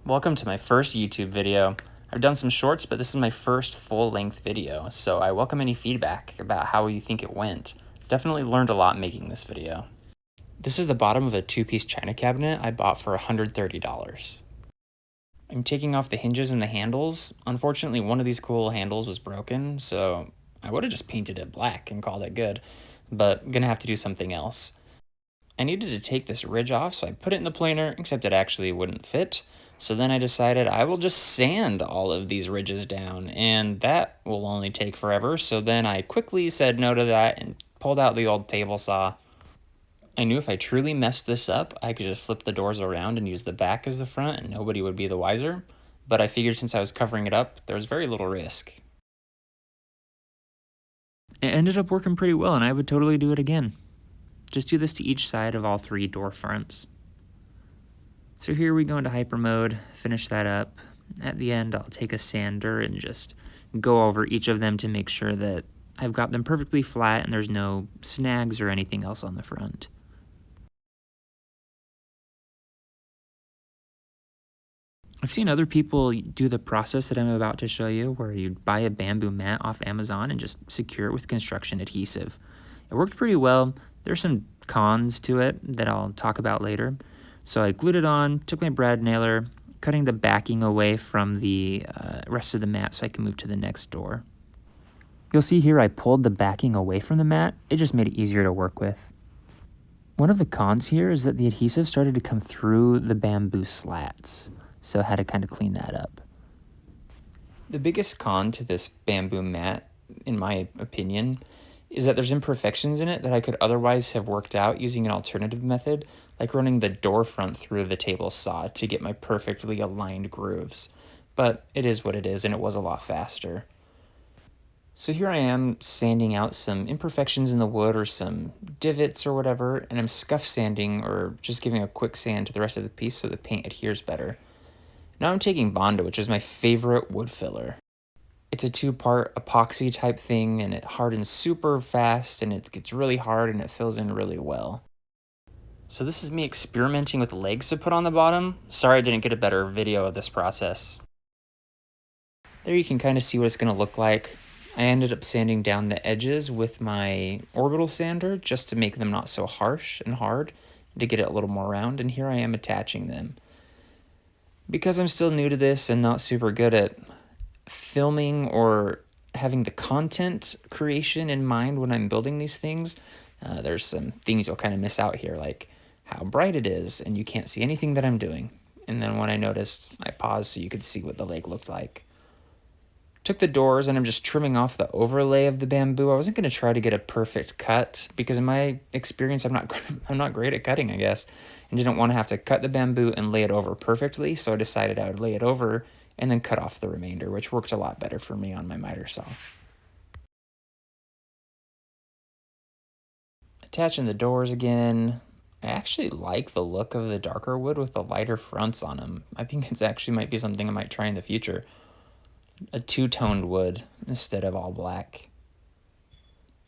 Welcome to my first YouTube video. I've done some shorts, but this is my first full-length video, so I welcome any feedback about how you think it went. Definitely learned a lot making this video. This is the bottom of a two-piece china cabinet I bought for $130. I'm taking off the hinges and the handles. Unfortunately, one of these cool handles was broken, so I would have just painted it black and called it good, but gonna have to do something else. I needed to take this ridge off, so I put it in the planer, except it actually wouldn't fit. So then I decided I will just sand all of these ridges down, and that will only take forever. So then I quickly said no to that and pulled out the old table saw. I knew if I truly messed this up, I could just flip the doors around and use the back as the front and nobody would be the wiser. But I figured since I was covering it up, there was very little risk. It ended up working pretty well, and I would totally do it again. Just do this to each side of all three door fronts. So here we go into hyper mode, finish that up. At the end, I'll take a sander and just go over each of them to make sure that I've got them perfectly flat and there's no snags or anything else on the front. I've seen other people do the process that I'm about to show you, where you buy a bamboo mat off Amazon and just secure it with construction adhesive. It worked pretty well. There's some cons to it that I'll talk about later. So I glued it on, took my brad nailer, cutting the backing away from the rest of the mat so I can move to the next door. You'll see here I pulled the backing away from the mat. It just made it easier to work with. One of the cons here is that the adhesive started to come through the bamboo slats, so I had to kind of clean that up. The biggest con to this bamboo mat, in my opinion, is that there's imperfections in it that I could otherwise have worked out using an alternative method, like running the door front through the table saw to get my perfectly aligned grooves. But it is what it is, and it was a lot faster. So here I am sanding out some imperfections in the wood or some divots or whatever, and I'm scuff sanding or just giving a quick sand to the rest of the piece so the paint adheres better. Now I'm taking Bondo, which is my favorite wood filler. It's a two-part epoxy type thing, and it hardens super fast, and it gets really hard, and it fills in really well. So this is me experimenting with legs to put on the bottom. Sorry I didn't get a better video of this process. There you can kind of see what it's going to look like. I ended up sanding down the edges with my orbital sander just to make them not so harsh and hard, to get it a little more round, and here I am attaching them. Because I'm still new to this and not super good at filming or having the content creation in mind when I'm building these things, there's some things you'll kind of miss out here, like how bright it is and you can't see anything that I'm doing. And then when I noticed, I paused so you could see what the leg looked like. Took the doors and I'm just trimming off the overlay of the bamboo. I wasn't going to try to get a perfect cut because in my experience, I'm not great at cutting, I guess, and didn't want to have to cut the bamboo and lay it over perfectly. So I decided I would lay it over and then cut off the remainder, which worked a lot better for me on my miter saw. Attaching the doors again. I actually like the look of the darker wood with the lighter fronts on them. I think it actually might be something I might try in the future. A two-toned wood instead of all black.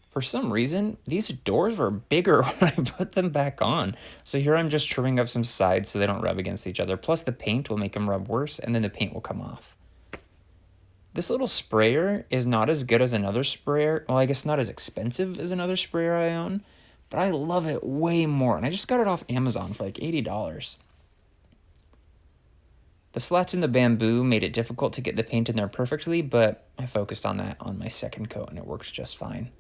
For some reason, these doors were bigger when I put them back on. So here I'm just trimming up some sides so they don't rub against each other. Plus the paint will make them rub worse and then the paint will come off. This little sprayer is not as good as another sprayer. Well, I guess not as expensive as another sprayer I own, but I love it way more. And I just got it off Amazon for like $80. The slats in the bamboo made it difficult to get the paint in there perfectly, but I focused on that on my second coat and it works just fine.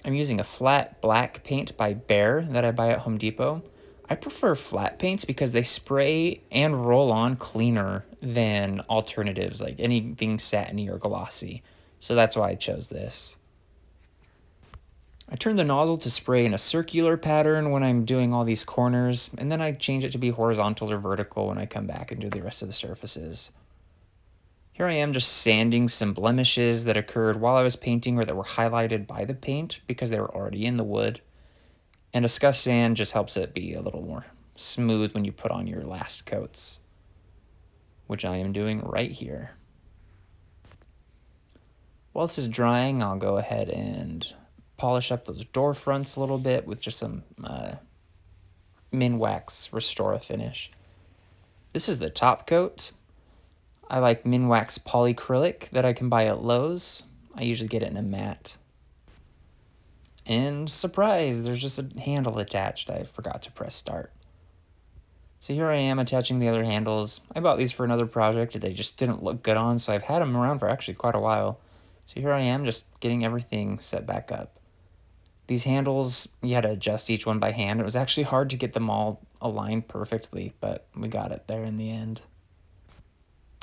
I'm using a flat black paint by Behr that I buy at Home Depot. I prefer flat paints because they spray and roll on cleaner than alternatives like anything satiny or glossy. So that's why I chose this. I turn the nozzle to spray in a circular pattern when I'm doing all these corners, and then I change it to be horizontal or vertical when I come back and do the rest of the surfaces. Here I am just sanding some blemishes that occurred while I was painting or that were highlighted by the paint because they were already in the wood. And a scuff sand just helps it be a little more smooth when you put on your last coats, which I am doing right here. While this is drying, I'll go ahead and polish up those door fronts a little bit with just some Minwax Restore finish. This is the top coat. I like Minwax polyacrylic that I can buy at Lowe's. I usually get it in a matte. And surprise, there's just a handle attached. I forgot to press start. So here I am attaching the other handles. I bought these for another project. They just didn't look good on, so I've had them around for actually quite a while. So here I am just getting everything set back up. These handles, you had to adjust each one by hand. It was actually hard to get them all aligned perfectly, but we got it there in the end.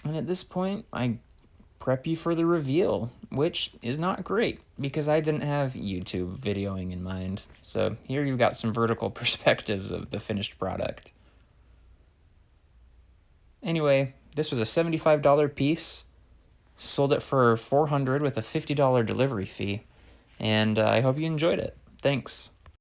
And at this point, I prep you for the reveal, which is not great because I didn't have YouTube videoing in mind. So here you've got some vertical perspectives of the finished product. Anyway, this was a $75 piece. Sold it for $400 with a $50 delivery fee. And I hope you enjoyed it. Thanks.